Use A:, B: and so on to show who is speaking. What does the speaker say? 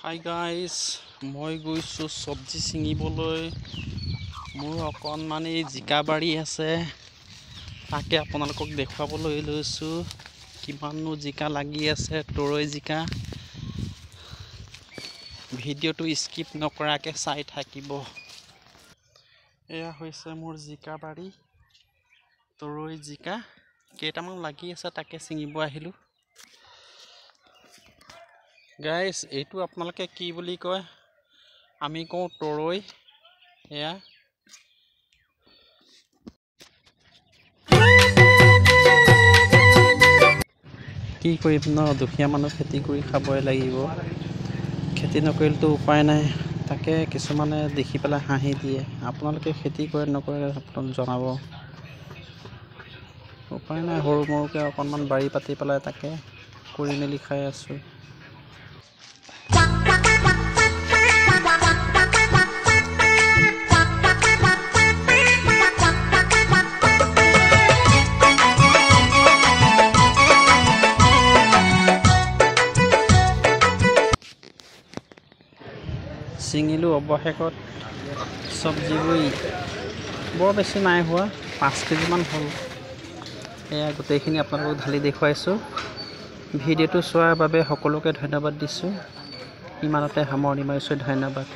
A: Hi guys, মই গৈছোঁ চব্জি ছিঙিবলৈ। মোৰ অকণমান এই জিকা বাৰী আছে, তাকে আপোনালোকক দেখুৱাবলৈ লৈছোঁ। কিমাননো জিকা লাগি আছে, তৰৈ জিকা। ভিডিঅ'টো স্কিপ নকৰাকৈ চাই থাকিব। এয়া হৈছে মোৰ জিকা বাৰী, তৰৈ জিকা। কেইটামান লাগি আছে, তাকে ছিঙিব আহিলোঁ। গাইজ, এইটো আপোনালোকে কি বুলি কয়? আমি কওঁ তৰৈ। এয়া কি কৰিম ন, দুখীয়া মানুহ খেতি কৰি খাবই লাগিব। খেতি নকৰিলেতো উপায় নাই। তাকে কিছুমানে দেখি পেলাই হাঁহি দিয়ে। আপোনালোকে খেতি কৰে নকৰে আপোনালোকে জনাব। উপায় নাই, সৰু মৰুকৈ অকণমান বাৰী পাতি পেলাই তাকে কৰি মেলি খাই আছোঁ। ছিঙিলোঁ অৱশেষত। চব্জিবোৰ বৰ বেছি নাই হোৱা, 5 কেজিমান হ'ল। এয়া গোটেইখিনি আপোনালোকক ঢালি দেখুৱাইছোঁ। ভিডিঅ'টো চোৱাৰ বাবে সকলোকে ধন্যবাদ দিছোঁ। ইমানতে সামৰণি মাৰিছোঁ। ধন্যবাদ।